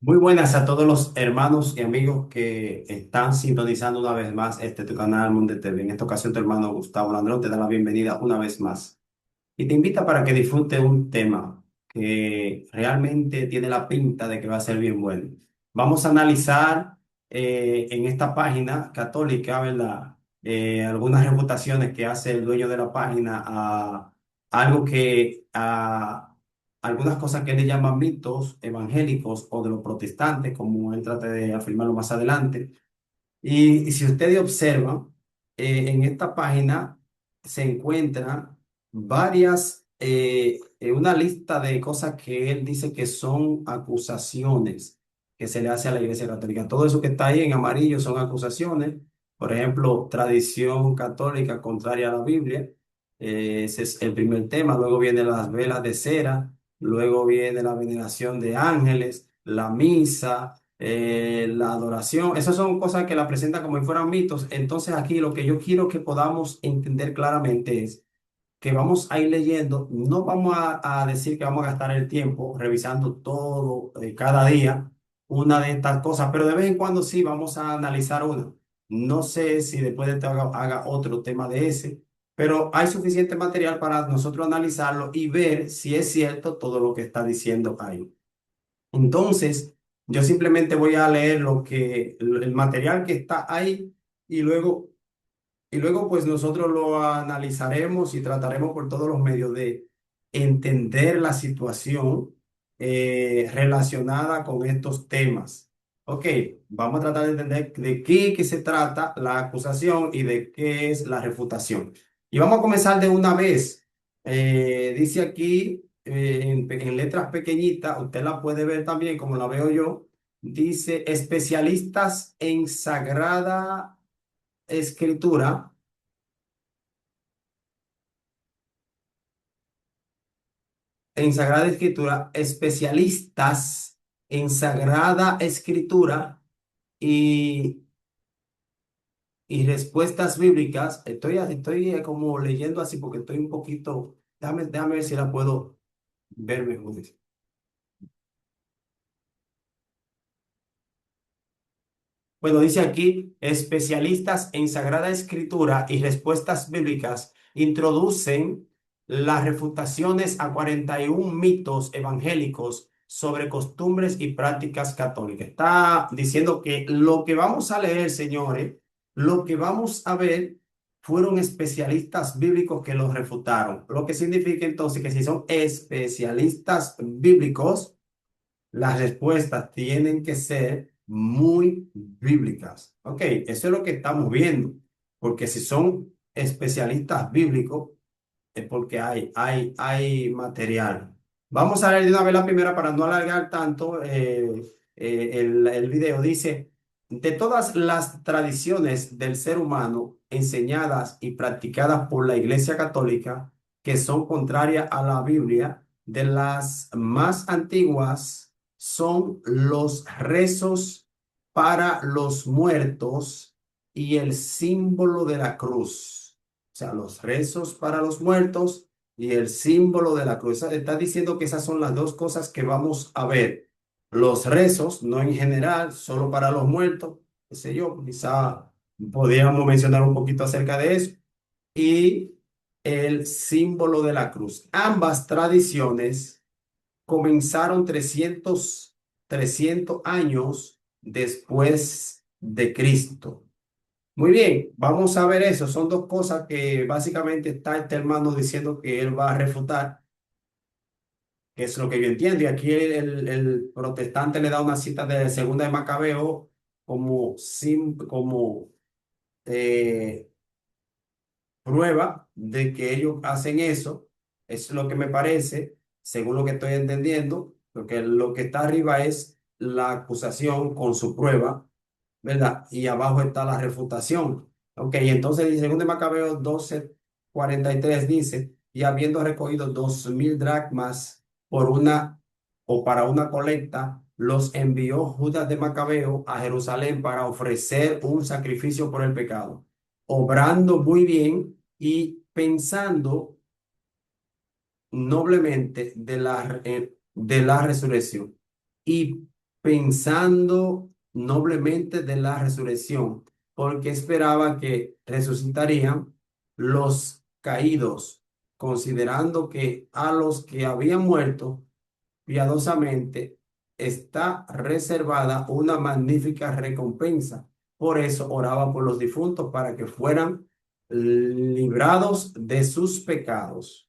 Muy buenas a todos los hermanos y amigos que están sintonizando una vez más tu canal Mundo TV. En esta ocasión, tu hermano Gustavo Landrón te da la bienvenida una vez más y te invita para que disfrute un tema que realmente tiene la pinta de que va a ser bien bueno. Vamos a analizar en esta página católica, ¿verdad? Algunas reputaciones que hace el dueño de la página a algo que algunas cosas que él le llama mitos evangélicos o de los protestantes, como él trata de afirmarlo más adelante. Y si ustedes observan, en esta página se encuentra una lista de cosas que él dice que son acusaciones que se le hace a la Iglesia Católica. Todo eso que está ahí en amarillo son acusaciones. Por ejemplo, tradición católica contraria a la Biblia. Ese es el primer tema. Luego vienen las velas de cera. Luego viene la veneración de ángeles, la misa, la adoración. Esas son cosas que la presentan como si fueran mitos. Entonces aquí lo que yo quiero que podamos entender claramente es que vamos a ir leyendo, no vamos a decir que vamos a gastar el tiempo revisando todo, cada día, una de estas cosas, pero de vez en cuando sí vamos a analizar una. No sé si después de esto haga otro tema de ese, pero hay suficiente material para nosotros analizarlo y ver si es cierto todo lo que está diciendo ahí. Entonces, yo simplemente voy a leer el material que está ahí y luego pues nosotros lo analizaremos y trataremos por todos los medios de entender la situación relacionada con estos temas. Ok, vamos a tratar de entender de qué se trata la acusación y de qué es la refutación. Y vamos a comenzar de una vez. Dice aquí en letras pequeñitas, usted la puede ver también como la veo yo. Dice especialistas en Sagrada Escritura, especialistas en Sagrada Escritura y, y respuestas bíblicas. Estoy como leyendo así porque estoy un poquito, déjame ver si la puedo ver mejor. Bueno, dice aquí, especialistas en Sagrada Escritura y respuestas bíblicas introducen las refutaciones a 41 mitos evangélicos sobre costumbres y prácticas católicas. Está diciendo que lo que vamos a leer, señores, lo que vamos a ver fueron especialistas bíblicos que los refutaron. Lo que significa entonces que si son especialistas bíblicos, las respuestas tienen que ser muy bíblicas. Ok, eso es lo que estamos viendo. Porque si son especialistas bíblicos, es porque hay material. Vamos a ver de una vez la primera para no alargar tanto el video. Dice, de todas las tradiciones del ser humano enseñadas y practicadas por la Iglesia Católica, que son contrarias a la Biblia, de las más antiguas son los rezos para los muertos y el símbolo de la cruz. O sea, los rezos para los muertos y el símbolo de la cruz. Está diciendo que esas son las dos cosas que vamos a ver. Los rezos, no en general, solo para los muertos, qué sé yo, quizá podríamos mencionar un poquito acerca de eso. Y el símbolo de la cruz. Ambas tradiciones comenzaron 300 años después de Cristo. Muy bien, vamos a ver eso. Son dos cosas que básicamente está este hermano diciendo que él va a refutar, que es lo que yo entiendo. Y aquí el protestante le da una cita de Segunda de Macabeo como eh, prueba de que ellos hacen eso. Es lo que me parece, según lo que estoy entendiendo, porque lo que está arriba es la acusación con su prueba, ¿verdad? Y abajo está la refutación. Ok, entonces en 2 de Macabeo 12:43 dice, y habiendo recogido 2,000 dracmas por una o para una colecta, los envió Judas de Macabeo a Jerusalén para ofrecer un sacrificio por el pecado, obrando muy bien y pensando noblemente de la resurrección. Y pensando noblemente de la resurrección, porque esperaba que resucitarían los caídos, considerando que a los que habían muerto piadosamente está reservada una magnífica recompensa. Por eso oraba por los difuntos para que fueran librados de sus pecados.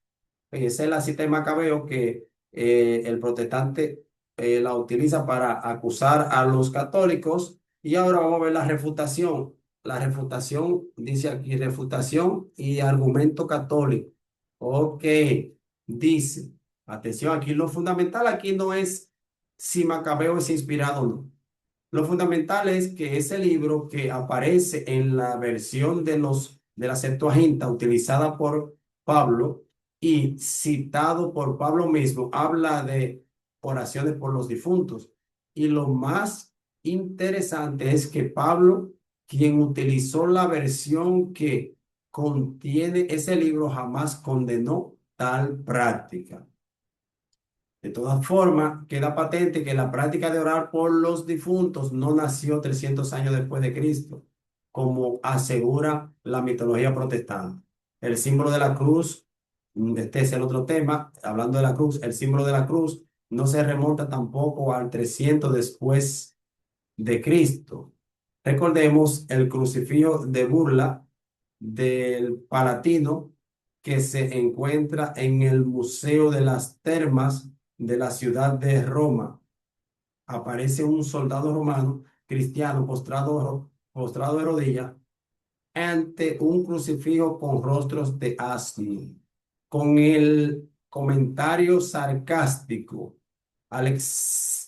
Esa es la cita de Macabeo que el protestante la utiliza para acusar a los católicos. Y ahora vamos a ver la refutación. La refutación dice aquí refutación y argumento católico. Ok, dice. Atención, aquí lo fundamental aquí no es si Macabeo es inspirado o no. Lo fundamental es que ese libro que aparece en la versión de la Septuaginta utilizada por Pablo y citado por Pablo mismo, habla de oraciones por los difuntos. Y lo más interesante es que Pablo, quien utilizó la versión que contiene ese libro, jamás condenó tal práctica. De todas formas, queda patente que la práctica de orar por los difuntos no nació 300 años después de Cristo, como asegura la mitología protestante. El símbolo de la cruz, este es el otro tema, hablando de la cruz, el símbolo de la cruz no se remonta tampoco al 300 después de Cristo. Recordemos el crucifijo de burla del Palatino que se encuentra en el Museo de las Termas de la ciudad de Roma. Aparece un soldado romano cristiano postrado de rodillas ante un crucifijo con rostros de asno, con el comentario sarcástico,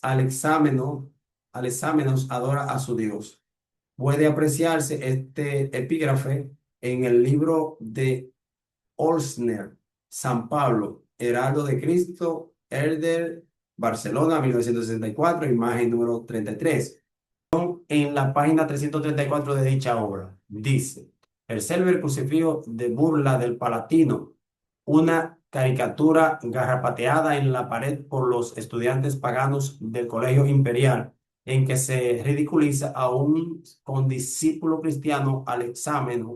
Alexámenos, Alexámenos adora a su Dios. Puede apreciarse este epígrafe en el libro de Olsner, San Pablo, Heraldo de Cristo, Herder, Barcelona, 1964, imagen número 33. En la página 334 de dicha obra, dice, el célebre crucifijo de burla del Palatino, una caricatura garrapateada en la pared por los estudiantes paganos del Colegio Imperial, en que se ridiculiza a un condiscípulo cristiano al examen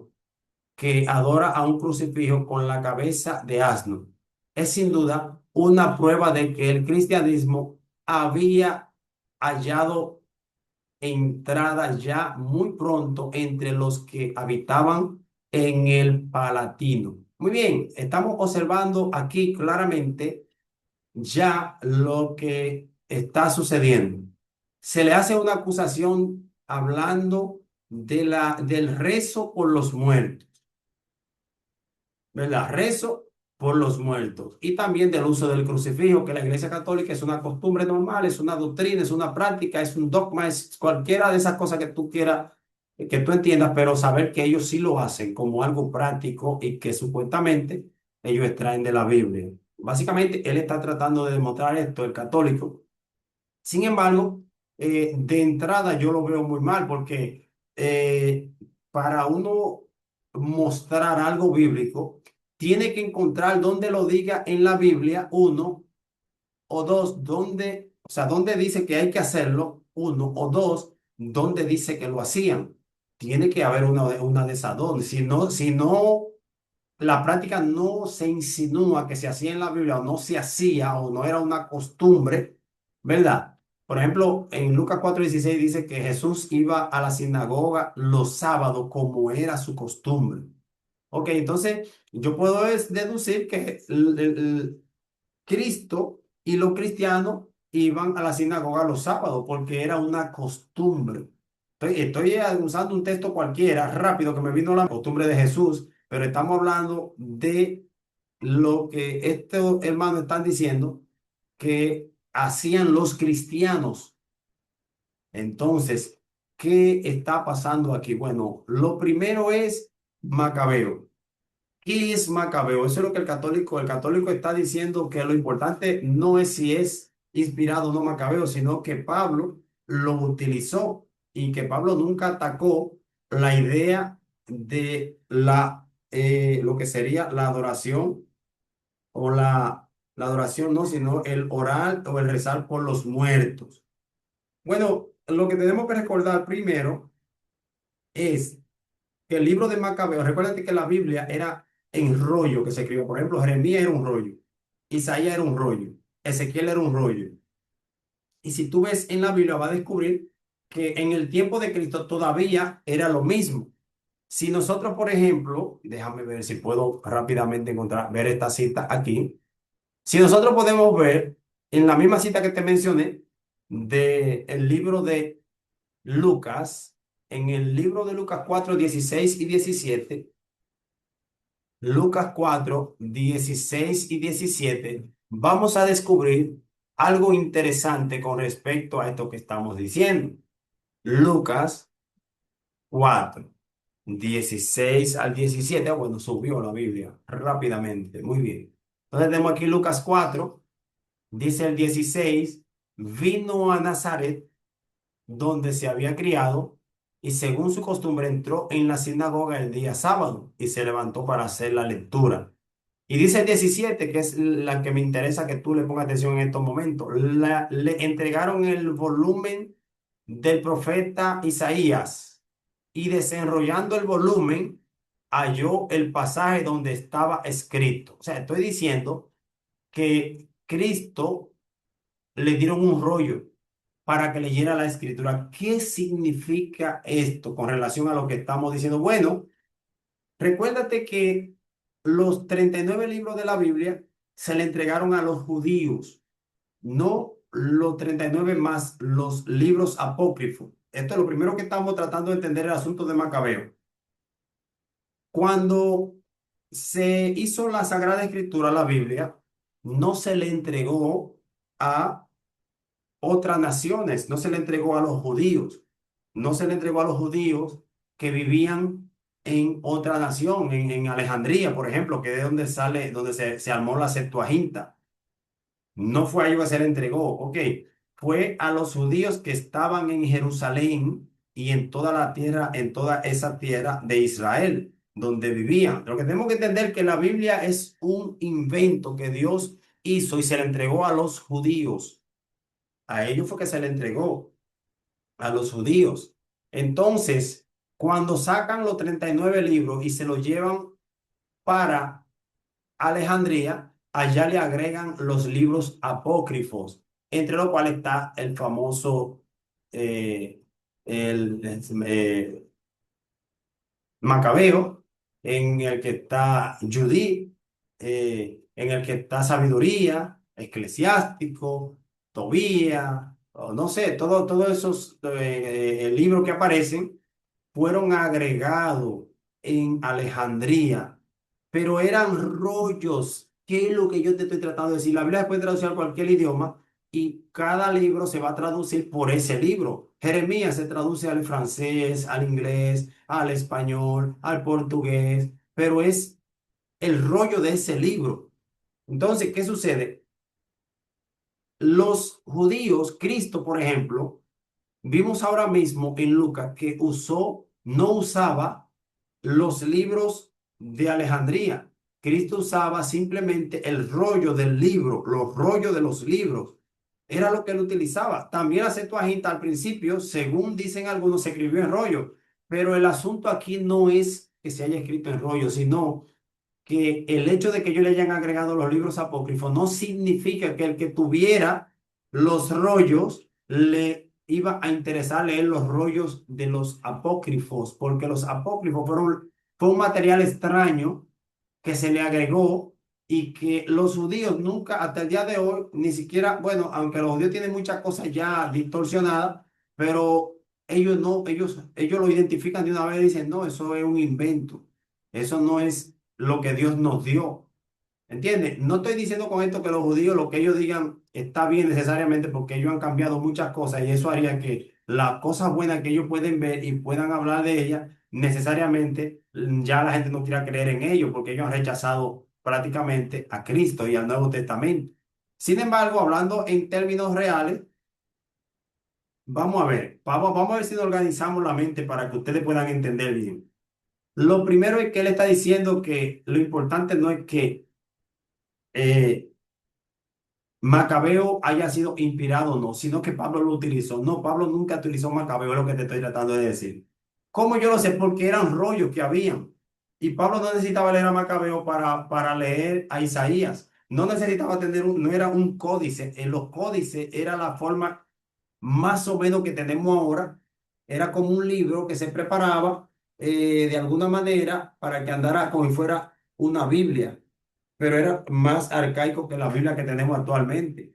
que adora a un crucifijo con la cabeza de asno. Es sin duda una prueba de que el cristianismo había hallado entrada ya muy pronto entre los que habitaban en el Palatino. Muy bien, estamos observando aquí claramente ya lo que está sucediendo. Se le hace una acusación hablando del rezo por los muertos. ¿Verdad? Rezo por los muertos y también del uso del crucifijo, que la Iglesia Católica es una costumbre normal, es una doctrina, es una práctica, es un dogma, es cualquiera de esas cosas que tú quieras, que tú entiendas, pero saber que ellos sí lo hacen como algo práctico y que supuestamente ellos extraen de la Biblia. Básicamente, él está tratando de demostrar esto, el católico. Sin embargo, de entrada yo lo veo muy mal porque para uno mostrar algo bíblico, tiene que encontrar donde lo diga en la Biblia, uno, o dos, donde, o sea, donde dice que hay que hacerlo, uno, o dos, donde dice que lo hacían. Tiene que haber una de esas dos. Si no, la práctica no se insinúa que se hacía en la Biblia o no se hacía o no era una costumbre, ¿verdad? Por ejemplo, en Lucas 4:16 dice que Jesús iba a la sinagoga los sábados como era su costumbre. Ok, entonces yo puedo deducir que Cristo y los cristianos iban a la sinagoga los sábados porque era una costumbre. Estoy usando un texto cualquiera, rápido, que me vino la costumbre de Jesús, pero estamos hablando de lo que estos hermanos están diciendo que hacían los cristianos. Entonces, ¿qué está pasando aquí? Bueno, lo primero es Macabeo. ¿Qué es Macabeo? Eso es lo que el católico está diciendo, que lo importante no es si es inspirado o no Macabeo, sino que Pablo lo utilizó y que Pablo nunca atacó la idea de lo que sería la adoración o la adoración, no, sino el orar o el rezar por los muertos. Bueno, lo que tenemos que recordar primero es que el libro de Macabeo, recuérdate que la Biblia era en rollo que se escribió. Por ejemplo, Jeremías era un rollo, Isaías era un rollo, Ezequiel era un rollo. Y si tú ves en la Biblia, vas a descubrir que en el tiempo de Cristo todavía era lo mismo. Si nosotros, por ejemplo, déjame ver si puedo rápidamente encontrar, ver esta cita aquí. Si nosotros podemos ver en la misma cita que te mencioné del libro de Lucas, en el libro de Lucas 4 16 y 17, Lucas 4 16 y 17, vamos a descubrir algo interesante con respecto a esto que estamos diciendo. Lucas 4 16 al 17. Bueno, subió la Biblia rápidamente, muy bien. Entonces tenemos aquí Lucas 4, dice el 16, vino a Nazaret donde se había criado, y según su costumbre entró en la sinagoga el día sábado y se levantó para hacer la lectura. Y dice el 17, que es la que me interesa que tú le pongas atención en estos momentos. Le entregaron el volumen del profeta Isaías y desenrollando el volumen halló el pasaje donde estaba escrito. O sea, estoy diciendo que Cristo le dieron un rollo para que leyera la escritura. ¿Qué significa esto con relación a lo que estamos diciendo? Bueno, recuérdate que los 39 libros de la Biblia se le entregaron a los judíos, no los 39 más los libros apócrifos. Esto es lo primero que estamos tratando de entender el asunto de Macabeo. Cuando se hizo la Sagrada Escritura, la Biblia, no se le entregó a otras naciones, no se le entregó a los judíos, no se le entregó a los judíos que vivían en otra nación, en Alejandría, por ejemplo, que es donde sale, donde se armó la Septuaginta. No fue a ellos que se le entregó, ok, fue a los judíos que estaban en Jerusalén y en toda la tierra, en toda esa tierra de Israel, donde vivían. Lo que tenemos que entender es que la Biblia es un invento que Dios hizo y se le entregó a los judíos. A ellos fue que se le entregó, a los judíos. Entonces, cuando sacan los 39 libros y se los llevan para Alejandría, allá le agregan los libros apócrifos, entre los cuales está el famoso eh, el, Macabeo, en el que está Judith, en el que está Sabiduría, Eclesiástico, Tobías, o no sé, todos esos libros que aparecen fueron agregados en Alejandría, pero eran rollos. ¿Qué es lo que yo te estoy tratando de decir? La Biblia se puede traducir a cualquier idioma y cada libro se va a traducir por ese libro. Jeremías se traduce al francés, al inglés, al español, al portugués, pero es el rollo de ese libro. Entonces, ¿qué sucede? Los judíos, Cristo, por ejemplo, vimos ahora mismo en Lucas que no usaba los libros de Alejandría. Cristo usaba simplemente el rollo del libro, los rollos de los libros. Era lo que él utilizaba. También la Septuaginta al principio, según dicen algunos, se escribió en rollo. Pero el asunto aquí no es que se haya escrito en rollo, sino que el hecho de que ellos le hayan agregado los libros apócrifos no significa que el que tuviera los rollos le iba a interesar leer los rollos de los apócrifos, porque los apócrifos fue un material extraño que se le agregó y que los judíos nunca, hasta el día de hoy, ni siquiera, bueno, aunque los judíos tienen muchas cosas ya distorsionadas, pero ellos no, ellos lo identifican de una vez y dicen, no, eso es un invento, eso no es lo que Dios nos dio. ¿Entiendes? No estoy diciendo con esto que los judíos, lo que ellos digan está bien necesariamente, porque ellos han cambiado muchas cosas y eso haría que las cosas buenas que ellos pueden ver y puedan hablar de ellas, necesariamente ya la gente no quiera creer en ellos, porque ellos han rechazado prácticamente a Cristo y al Nuevo Testamento. Sin embargo, hablando en términos reales, vamos a ver, vamos a ver si nos organizamos la mente para que ustedes puedan entender bien. Lo primero es que él está diciendo que lo importante no es que Macabeo haya sido inspirado o no, sino que Pablo lo utilizó. No, Pablo nunca utilizó Macabeo, es lo que te estoy tratando de decir. ¿Cómo yo lo sé? Porque eran rollos que habían. Y Pablo no necesitaba leer a Macabeo para leer a Isaías. No necesitaba tener no era un códice. En los códices era la forma más o menos que tenemos ahora. Era como un libro que se preparaba de alguna manera para que andara como si fuera una Biblia, pero era más arcaico que la Biblia que tenemos actualmente.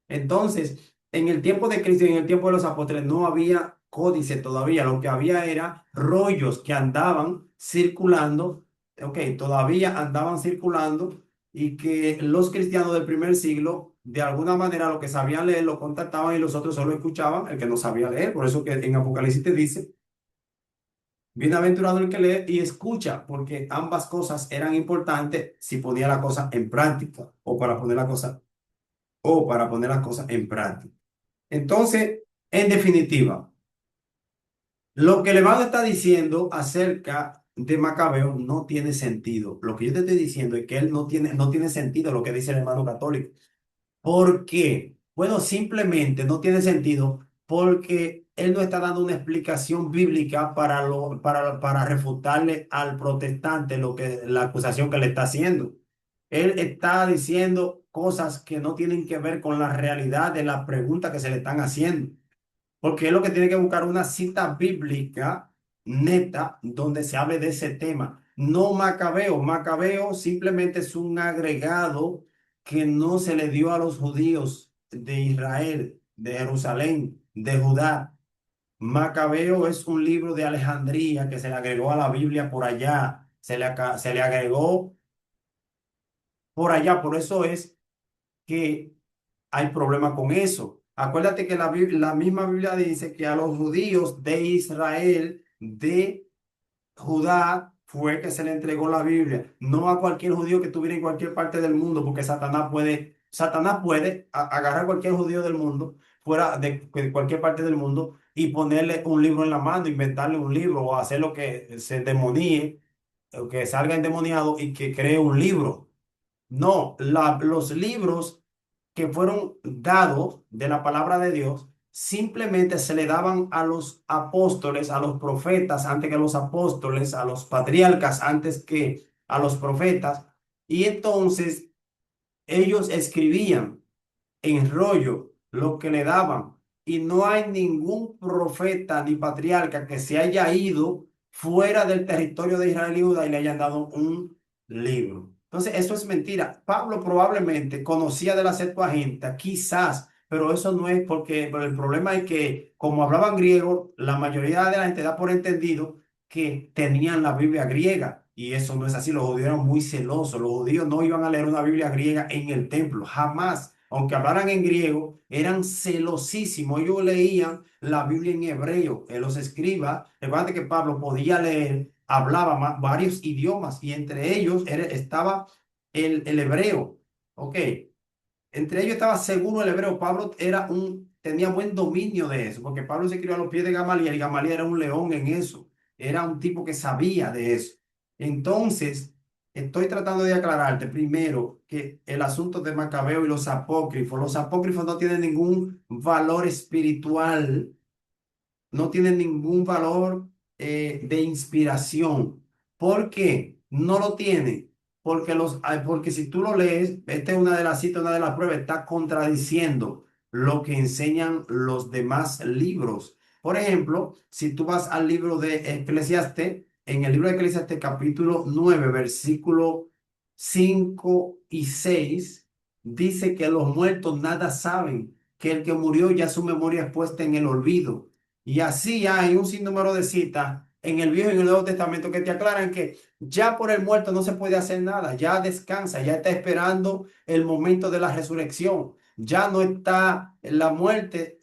Entonces, en el tiempo de Cristo y en el tiempo de los apóstoles no había códice todavía, lo que había era rollos que andaban circulando, ok, todavía andaban circulando y que los cristianos del primer siglo, de alguna manera, lo que sabían leer lo contactaban y los otros solo escuchaban el que no sabía leer. Por eso que en Apocalipsis te dice, bienaventurado el que lee y escucha, porque ambas cosas eran importantes si ponía la cosa en práctica o para poner la cosa o para poner las cosas en práctica. Entonces, en definitiva, lo que Levado está diciendo acerca de Macabeo no tiene sentido. Lo que yo te estoy diciendo es que él no tiene sentido lo que dice el hermano católico. ¿Por qué? Bueno, simplemente no tiene sentido porque él no está dando una explicación bíblica para refutarle al protestante la acusación que le está haciendo. Él está diciendo cosas que no tienen que ver con la realidad de la pregunta que se le están haciendo. Porque es lo que tiene que buscar una cita bíblica neta donde se hable de ese tema. No Macabeo. Macabeo simplemente es un agregado que no se le dio a los judíos de Israel, de Jerusalén, de Judá. Macabeo es un libro de Alejandría que se le agregó a la Biblia por allá. Se le agregó por allá. Por eso es que hay problema con eso. Acuérdate que la misma Biblia dice que a los judíos de Israel, de Judá, fue que se le entregó la Biblia, no a cualquier judío que estuviera en cualquier parte del mundo, porque Satanás puede agarrar a cualquier judío del mundo, fuera de cualquier parte del mundo, y ponerle un libro en la mano, inventarle un libro o hacer lo que se demoníe, o que salga endemoniado y que cree un libro. No, los libros que fueron dados de la palabra de Dios simplemente se le daban a los apóstoles, a los profetas antes que a los apóstoles, a los patriarcas antes que a los profetas. Y entonces ellos escribían en rollo lo que le daban. Y no hay ningún profeta ni patriarca que se haya ido fuera del territorio de Israel y Judá y le hayan dado un libro. Entonces, eso es mentira. Pablo probablemente conocía de la Septuaginta, quizás, pero eso no es pero el problema es que como hablaban griego, la mayoría de la gente da por entendido que tenían la Biblia griega. Y eso no es así. Los judíos eran muy celosos. Los judíos no iban a leer una Biblia griega en el templo, jamás. Aunque hablaran en griego, eran celosísimos. Ellos leían la Biblia en hebreo. Los escribas, recuerda que Pablo podía leer, hablaba varios idiomas y entre ellos estaba el hebreo. Ok, entre ellos estaba seguro el hebreo. Pablo tenía buen dominio de eso, porque Pablo se crió a los pies de Gamaliel y Gamaliel era un león en eso. Era un tipo que sabía de eso. Entonces, estoy tratando de aclararte primero que el asunto de Macabeo y los apócrifos no tienen ningún valor espiritual, no tienen ningún valor de inspiración. ¿Por qué? No lo tiene. Porque si tú lo lees, esta es una de las citas, una de las pruebas, está contradiciendo lo que enseñan los demás libros. Por ejemplo, si tú vas al libro de Eclesiastés, en el libro de Eclesiastés capítulo 9 versículo 5 y 6 dice que los muertos nada saben, que el que murió ya su memoria es puesta en el olvido. Y así hay un sinnúmero de citas en el Viejo y en el Nuevo Testamento que te aclaran que ya por el muerto no se puede hacer nada, ya descansa, ya está esperando el momento de la resurrección. Ya no está en la muerte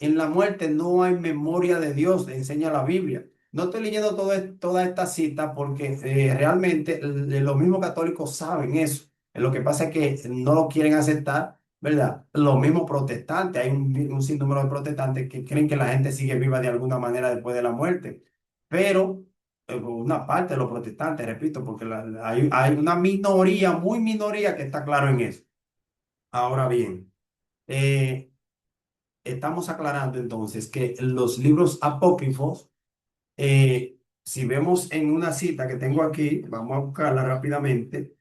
no hay memoria de Dios, enseña la Biblia. No estoy leyendo toda esta cita porque realmente los mismos católicos saben eso. Lo que pasa es que no lo quieren aceptar, ¿verdad? Los mismos protestantes, hay un sinnúmero de protestantes que creen que la gente sigue viva de alguna manera después de la muerte, pero una parte de los protestantes, repito, porque hay una minoría, muy minoría que está claro en eso. Ahora bien. eh, estamos aclarando entonces que los libros apócrifos, si vemos en una cita que tengo aquí, vamos a buscarla rápidamente.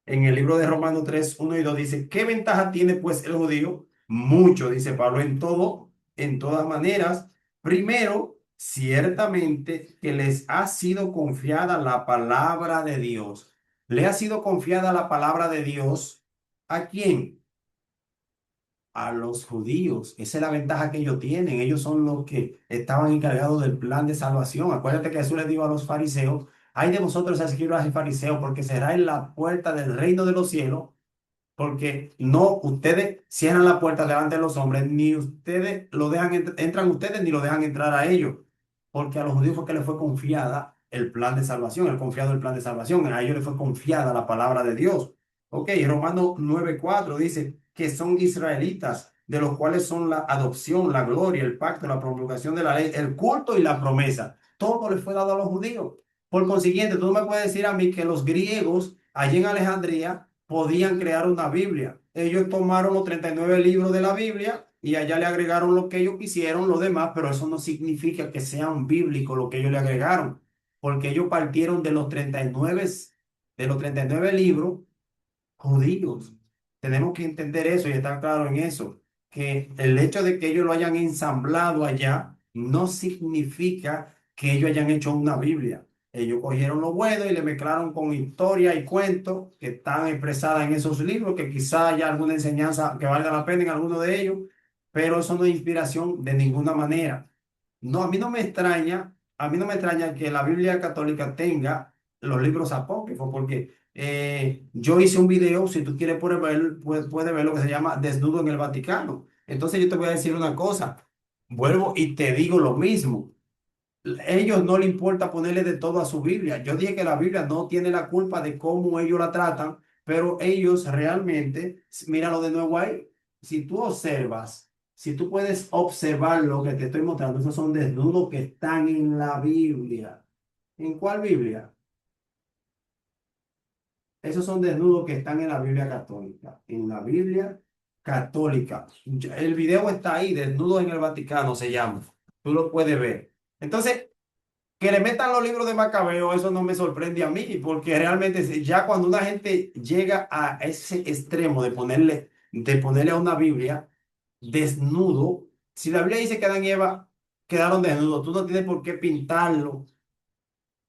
En el libro de Romanos 3 1 y 2 dice, ¿qué ventaja tiene pues el judío? Mucho, dice Pablo, en todo, en todas maneras. Primero, ciertamente que les ha sido confiada la palabra de Dios. ¿Le ha sido confiada la palabra de Dios a quién? A los judíos. Esa es la ventaja que ellos tienen. Ellos son los que estaban encargados del plan de salvación. Acuérdate que Jesús les dijo a los fariseos, ay de vosotros, escribas y fariseos, porque será en la puerta del reino de los cielos, porque no ustedes cierran la puerta delante de los hombres, ni ustedes lo dejan, entran ustedes ni lo dejan entrar a ellos, porque a los judíos fue que les fue confiada el plan de salvación, el confiado el plan de salvación, a ellos les fue confiada la palabra de Dios. Ok, Romanos 9:4 dice que son israelitas, de los cuales son la adopción, la gloria, el pacto, la promulgación de la ley, el culto y la promesa. Todo les fue dado a los judíos. Por consiguiente, tú no me puedes decir a mí que los griegos allí en Alejandría podían crear una Biblia. Ellos tomaron los 39 libros de la Biblia y allá le agregaron lo que ellos quisieron, lo demás, pero eso no significa que sean bíblicos lo que ellos le agregaron, porque ellos partieron de los 39 libros judíos. Tenemos que entender eso y estar claro en eso, que el hecho de que ellos lo hayan ensamblado allá no significa que ellos hayan hecho una Biblia. Ellos cogieron lo bueno y le mezclaron con historia y cuentos que están expresadas en esos libros, que quizá haya alguna enseñanza que valga la pena en alguno de ellos, pero eso no es inspiración de ninguna manera. No, a mí no me extraña que la Biblia católica tenga los libros apócrifos, porque yo hice un video, si tú quieres puedes ver lo que se llama Desnudo en el Vaticano. Entonces yo te voy a decir una cosa, vuelvo y te digo lo mismo. Ellos no le importa ponerle de todo a su Biblia. Yo dije que la Biblia no tiene la culpa de cómo ellos la tratan, pero ellos realmente, míralo de nuevo ahí, si tú observas, si tú puedes observar lo que te estoy mostrando, esos son desnudos que están en la Biblia. ¿En cuál Biblia? Esos son desnudos que están en la Biblia católica. En la Biblia católica. El video está ahí, Desnudos en el Vaticano se llama. Tú lo puedes ver. Entonces, que le metan los libros de Macabeo, eso no me sorprende a mí, porque realmente ya cuando una gente llega a ese extremo de ponerle a una Biblia desnudo, si la Biblia dice que Adán y Eva quedaron desnudos, tú no tienes por qué pintarlo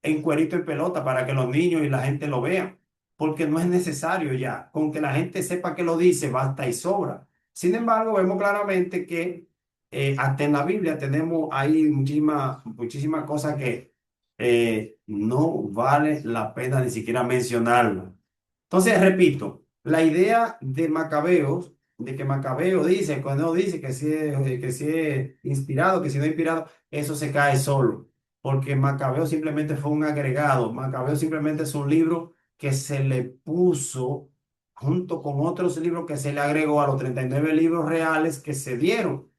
en cuerito en pelota para que los niños y la gente lo vean, porque no es necesario ya. Con que la gente sepa que lo dice, basta y sobra. Sin embargo, vemos claramente que hasta en la Biblia tenemos ahí muchísimas cosas que no vale la pena ni siquiera mencionarlas. Entonces, repito, la idea de Macabeos, de que Macabeo dice, cuando dice que si es inspirado, que si no es inspirado, eso se cae solo, porque Macabeo simplemente fue un agregado. Macabeo simplemente es un libro que se le puso junto con otros libros que se le agregó a los 39 libros reales que se dieron.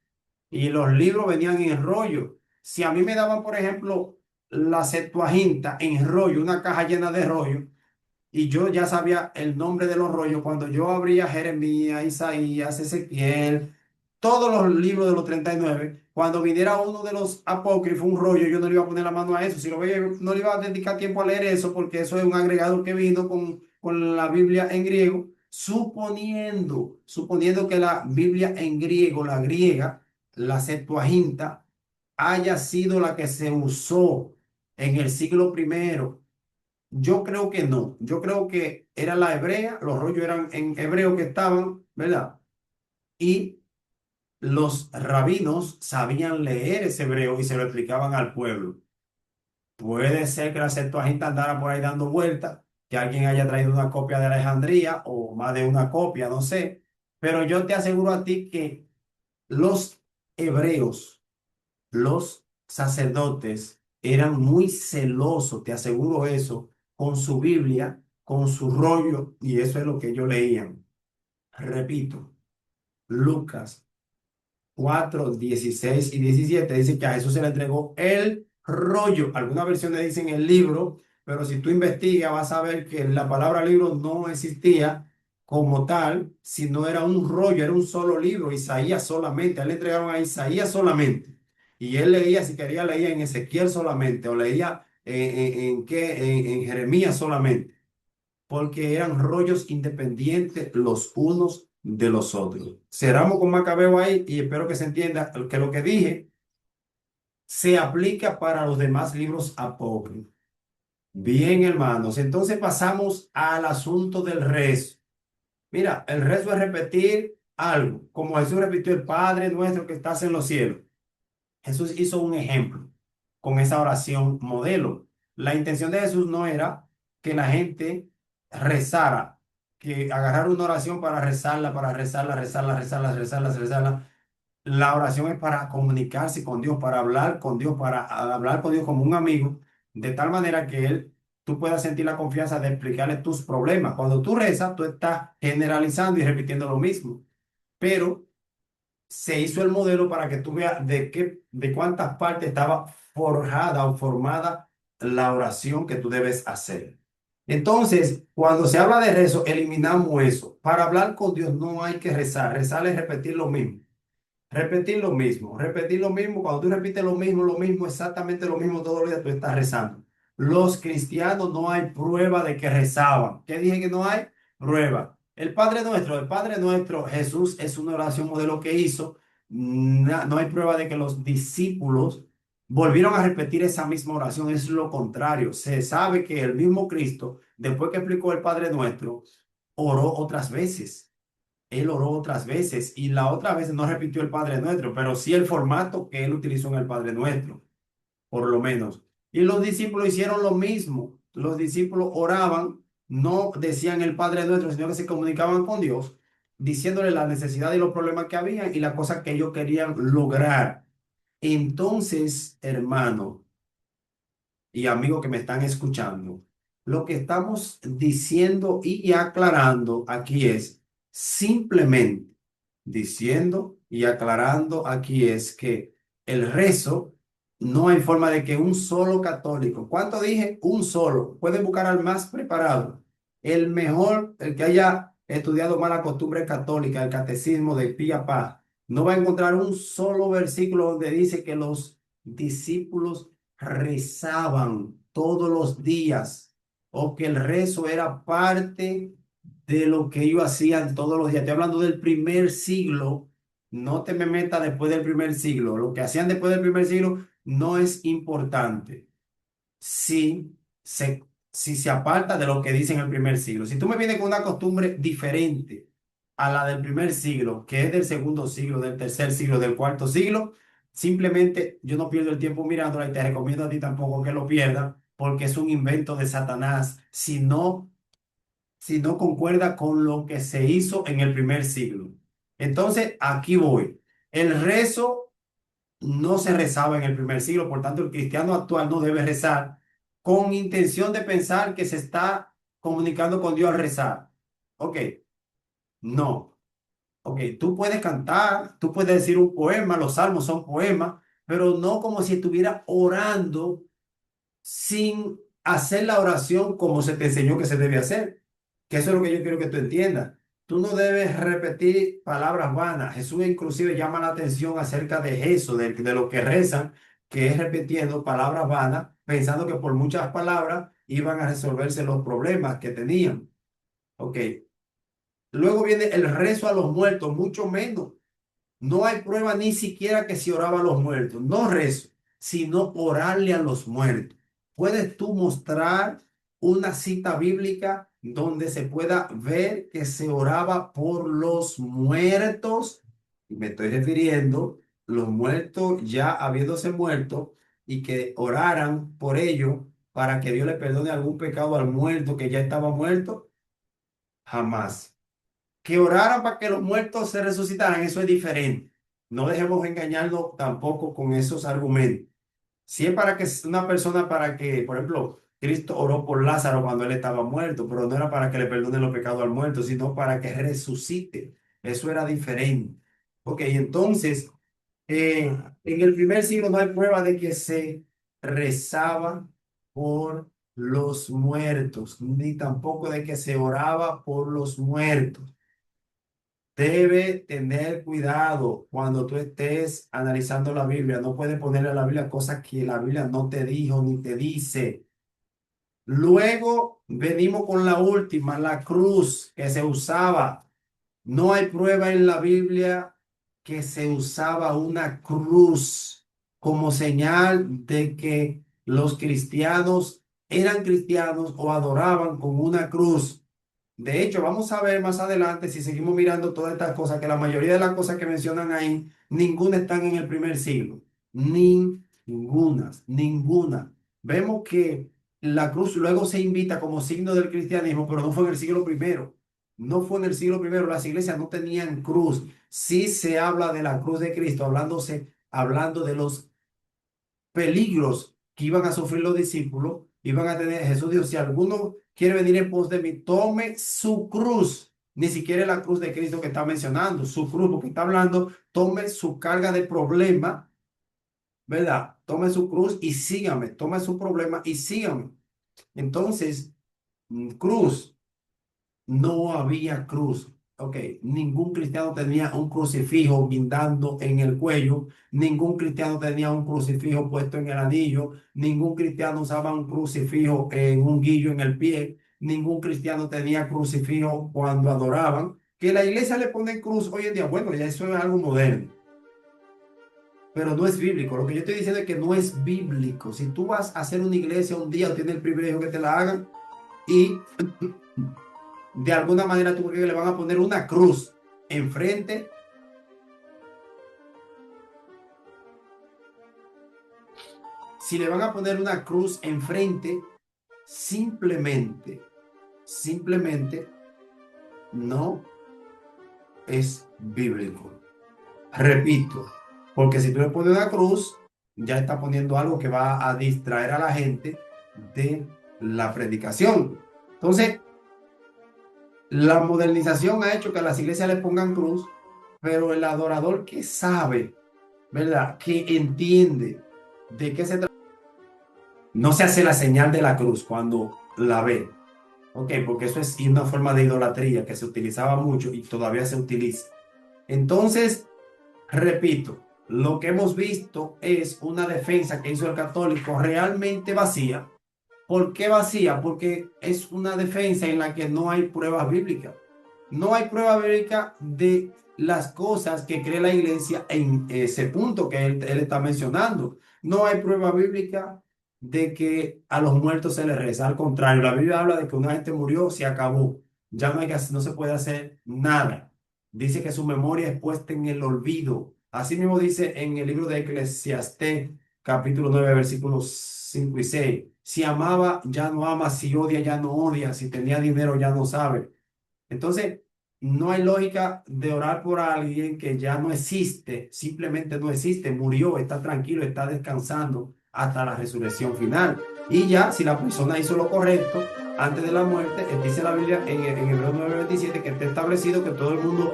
Y los libros venían en rollo. Si a mí me daban, por ejemplo, la Septuaginta en rollo, una caja llena de rollo, y yo ya sabía el nombre de los rollos, cuando yo abría Jeremías, Isaías, Ezequiel, todos los libros de los 39, cuando viniera uno de los apócrifos, un rollo, yo no le iba a poner la mano a eso. Si lo veía, no le iba a dedicar tiempo a leer eso, porque eso es un agregado que vino con la Biblia en griego, suponiendo que la Biblia en griego, la griega, la Septuaginta, haya sido la que se usó en el siglo primero. Yo creo que no. Yo creo que era la hebrea, los rollos eran en hebreo que estaban, ¿verdad? Y los rabinos sabían leer ese hebreo y se lo explicaban al pueblo. Puede ser que la Septuaginta andara por ahí dando vueltas, que alguien haya traído una copia de Alejandría o más de una copia, no sé. Pero yo te aseguro a ti que los hebreos, los sacerdotes eran muy celosos, te aseguro eso, con su Biblia, con su rollo, y eso es lo que ellos leían. Repito, Lucas 4:16 y 17 dice que a Jesús se le entregó el rollo. Algunas versiones dicen el libro, pero si tú investigas vas a ver que la palabra libro no existía como tal, sino era un rollo, era un solo libro, Isaías solamente. A él le entregaron a Isaías solamente. Y él leía, si quería, leía en Ezequiel solamente, o leía en Jeremías solamente, porque eran rollos independientes los unos de los otros. Cerramos con Macabeo ahí y espero que se entienda que lo que dije se aplica para los demás libros apócrifos. Bien, hermanos, entonces pasamos al asunto del rezo. Mira, el rezo es repetir algo, como Jesús repitió el Padre nuestro que estás en los cielos. Jesús hizo un ejemplo con esa oración modelo. La intención de Jesús no era que la gente rezara, que agarrara una oración para rezarla, rezarla. La oración es para comunicarse con Dios, para hablar con Dios, para hablar con Dios como un amigo, de tal manera que tú puedas sentir la confianza de explicarle tus problemas. Cuando tú rezas, tú estás generalizando y repitiendo lo mismo, pero se hizo el modelo para que tú veas de cuántas partes estaba forjada o formada la oración que tú debes hacer. Entonces, cuando se habla de rezo, eliminamos eso. Para hablar con Dios no hay que rezar. Rezar es repetir lo mismo. Repetir lo mismo, repetir lo mismo. Cuando tú repites lo mismo, exactamente lo mismo todos los días, tú estás rezando. Los cristianos no hay prueba de que rezaban. ¿Qué dije que no hay? Prueba. El Padre Nuestro, Jesús es una oración modelo que hizo. No hay prueba de que los discípulos volvieron a repetir esa misma oración. Es lo contrario. Se sabe que el mismo Cristo, después que explicó el Padre Nuestro, oró otras veces. Él oró otras veces y la otra vez no repitió el Padre Nuestro, pero sí el formato que él utilizó en el Padre Nuestro, por lo menos. Y los discípulos hicieron lo mismo. Los discípulos oraban, no decían el Padre Nuestro, sino que se comunicaban con Dios, diciéndole la necesidad y los problemas que había y las cosas que ellos querían lograr. Entonces, hermano y amigos que me están escuchando, lo que estamos diciendo y aclarando aquí es simplemente diciendo y aclarando aquí es que el rezo no hay forma de que un solo católico, ¿cuánto dije? Un solo, pueden buscar al más preparado, el mejor, el que haya estudiado mala costumbre católica, el catecismo de pi a pa, no va a encontrar un solo versículo donde dice que los discípulos rezaban todos los días o que el rezo era parte de lo que ellos hacían todos los días. Estoy hablando del primer siglo, no te me metas después del primer siglo. Lo que hacían después del primer siglo no es importante si se, si se aparta de lo que dice en el primer siglo. Si tú me vienes con una costumbre diferente a la del primer siglo, que es del segundo siglo, del tercer siglo, del cuarto siglo, simplemente yo no pierdo el tiempo mirándola y te recomiendo a ti tampoco que lo pierdas, porque es un invento de Satanás, si no concuerda con lo que se hizo en el primer siglo. Entonces, aquí voy. El rezo no se rezaba en el primer siglo, por tanto, el cristiano actual no debe rezar con intención de pensar que se está comunicando con Dios al rezar. Ok, no. Ok, tú puedes cantar, tú puedes decir un poema, los salmos son poemas, pero no como si estuviera orando sin hacer la oración como se te enseñó que se debe hacer. Que eso es lo que yo quiero que tú entiendas. Tú no debes repetir palabras vanas. Jesús inclusive llama la atención acerca de eso, de lo que rezan, que es repitiendo palabras vanas, pensando que por muchas palabras iban a resolverse los problemas que tenían. Ok. Luego viene el rezo a los muertos, mucho menos. No hay prueba ni siquiera que se oraba a los muertos. No rezo, sino orarle a los muertos. ¿Puedes tú mostrar una cita bíblica donde se pueda ver que se oraba por los muertos? Y me estoy refiriendo los muertos ya habiéndose muerto y que oraran por ello para que Dios le perdone algún pecado al muerto que ya estaba muerto. Jamás. Que oraran para que los muertos se resucitaran, eso es diferente. No dejemos engañarnos tampoco con esos argumentos. Si es para que una persona, para que, por ejemplo, Cristo oró por Lázaro cuando él estaba muerto, pero no era para que le perdonen los pecados al muerto, sino para que resucite. Eso era diferente. Ok, entonces, en el primer siglo no hay prueba de que se rezaba por los muertos, ni tampoco de que se oraba por los muertos. Debe tener cuidado cuando tú estés analizando la Biblia. No puedes ponerle a la Biblia cosas que la Biblia no te dijo ni te dice. Luego venimos con la última, la cruz que se usaba. No hay prueba en la Biblia que se usaba una cruz como señal de que los cristianos eran cristianos o adoraban con una cruz. De hecho, vamos a ver más adelante si seguimos mirando todas estas cosas, que la mayoría de las cosas que mencionan ahí, ninguna están en el primer siglo. Ninguna. Vemos que la cruz luego se invita como signo del cristianismo, pero no fue en el siglo primero. No fue en el siglo primero. Las iglesias no tenían cruz. Sí se habla de la cruz de Cristo, hablando de los peligros que iban a sufrir los discípulos, iban a tener. Jesús dijo, si alguno quiere venir en pos de mí, tome su cruz. Ni siquiera es la cruz de Cristo que está mencionando, su cruz, porque está hablando, tome su carga de problema, ¿verdad? Tome su cruz y sígame, tome su problema y sígame. Entonces, cruz. No había cruz. Ok, ningún cristiano tenía un crucifijo guindando en el cuello, ningún cristiano tenía un crucifijo puesto en el anillo, ningún cristiano usaba un crucifijo en un guillo en el pie, ningún cristiano tenía crucifijo cuando adoraban. Que la iglesia le pone cruz hoy en día, bueno, ya eso es algo moderno, pero no es bíblico. Lo que yo estoy diciendo es que no es bíblico. Si tú vas a hacer una iglesia un día o tienes el privilegio que te la hagan y de alguna manera tú crees que le van a poner una cruz enfrente. Si le van a poner una cruz enfrente, simplemente no es bíblico. Repito, porque si tú le pones una cruz, ya está poniendo algo que va a distraer a la gente de la predicación. Entonces, la modernización ha hecho que a las iglesias le pongan cruz, pero el adorador que sabe, ¿verdad? Que entiende de qué se trata, no se hace la señal de la cruz cuando la ve. Ok, porque eso es una forma de idolatría que se utilizaba mucho y todavía se utiliza. Entonces, repito, lo que hemos visto es una defensa que hizo el católico realmente vacía. ¿Por qué vacía? Porque es una defensa en la que no hay pruebas bíblicas. No hay prueba bíblica de las cosas que cree la iglesia en ese punto que él está mencionando. No hay prueba bíblica de que a los muertos se les reza. Al contrario, la Biblia habla de que una gente murió, se acabó. Ya no hay no se puede hacer nada. Dice que su memoria es puesta en el olvido. Así mismo dice en el libro de Eclesiastés, capítulo 9 versículos 5 y 6. Si amaba, ya no ama. Si odia, ya no odia. Si tenía dinero, ya no sabe. Entonces, no hay lógica de orar por alguien que ya no existe, simplemente no existe, murió, está tranquilo, está descansando hasta la resurrección final. Y ya, si la persona hizo lo correcto antes de la muerte, dice la Biblia en Hebreos 9:27 que está establecido que todo el mundo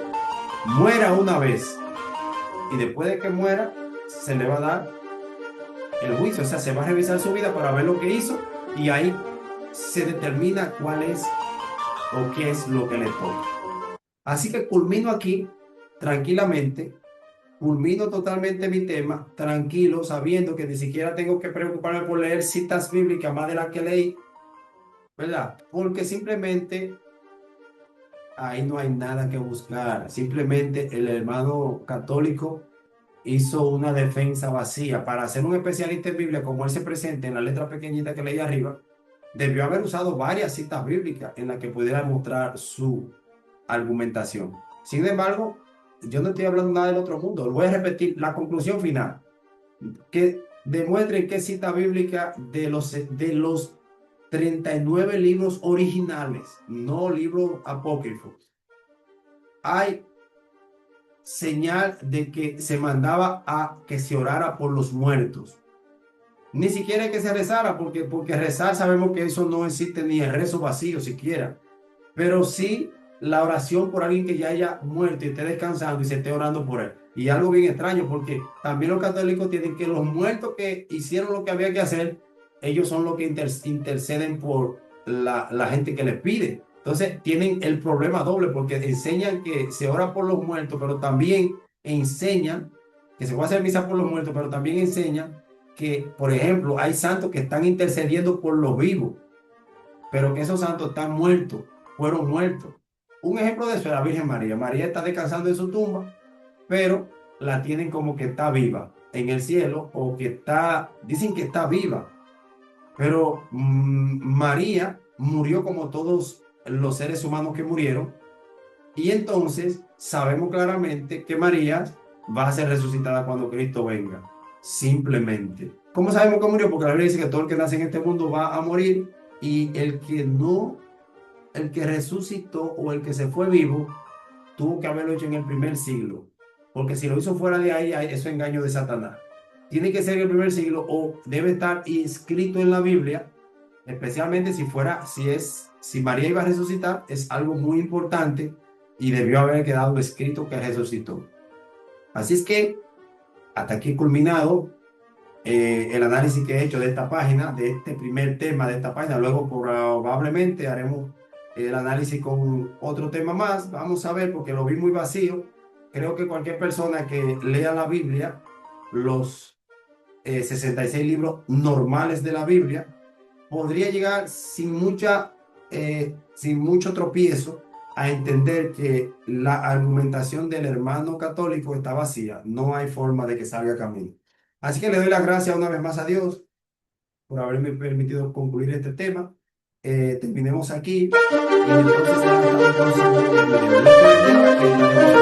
muera una vez y después de que muera se le va a dar el juicio, o sea, se va a revisar su vida para ver lo que hizo y ahí se determina cuál es o qué es lo que le toca. Así que culmino aquí tranquilamente, culmino totalmente mi tema, tranquilo, sabiendo que ni siquiera tengo que preocuparme por leer citas bíblicas más de las que leí, ¿verdad? Porque simplemente ahí no hay nada que buscar. Simplemente el hermano católico hizo una defensa vacía. Para ser un especialista en Biblia, como él se presenta en la letra pequeñita que leí arriba, debió haber usado varias citas bíblicas en las que pudiera mostrar su argumentación. Sin embargo, yo no estoy hablando nada del otro mundo. Voy a repetir la conclusión final, que demuestre qué cita bíblica de los 39 libros originales, no libros apócrifos, hay señal de que se mandaba a que se orara por los muertos. Ni siquiera que se rezara, porque rezar sabemos que eso no existe, ni el rezo vacío siquiera. Pero sí la oración por alguien que ya haya muerto y esté descansando y se esté orando por él. Y algo bien extraño, porque también los católicos tienen que los muertos que hicieron lo que había que hacer, ellos son los que interceden por la gente que les pide. Entonces tienen el problema doble porque enseñan que se ora por los muertos, pero también enseñan que se puede hacer misa por los muertos, pero también enseñan que, por ejemplo, hay santos que están intercediendo por los vivos, pero que esos santos están muertos, fueron muertos. Un ejemplo de eso es la Virgen María. María está descansando en su tumba, pero la tienen como que está viva en el cielo o que está, dicen que está viva, pero María murió como todos los seres humanos que murieron y entonces sabemos claramente que María va a ser resucitada cuando Cristo venga. Simplemente. ¿Cómo sabemos que murió? Porque la Biblia dice que todo el que nace en este mundo va a morir y el que no, el que resucitó o el que se fue vivo, tuvo que haberlo hecho en el primer siglo. Porque si lo hizo fuera de ahí, eso es engaño de Satanás. Tiene que ser en el primer siglo o debe estar inscrito en la Biblia, especialmente si fuera, si María iba a resucitar, es algo muy importante y debió haber quedado escrito que resucitó. Así es que hasta aquí he culminado el análisis que he hecho de esta página, de este primer tema de esta página. Luego probablemente haremos el análisis con otro tema más. Vamos a ver, porque lo vi muy vacío. Creo que cualquier persona que lea la Biblia, los 66 libros normales de la Biblia, podría llegar sin mucho tropiezo a entender que la argumentación del hermano católico está vacía. No hay forma de que salga camino. Así que le doy las gracias una vez más a Dios por haberme permitido concluir este tema. Terminemos aquí y entonces será hasta un próximo video. Dios te bendiga y daremos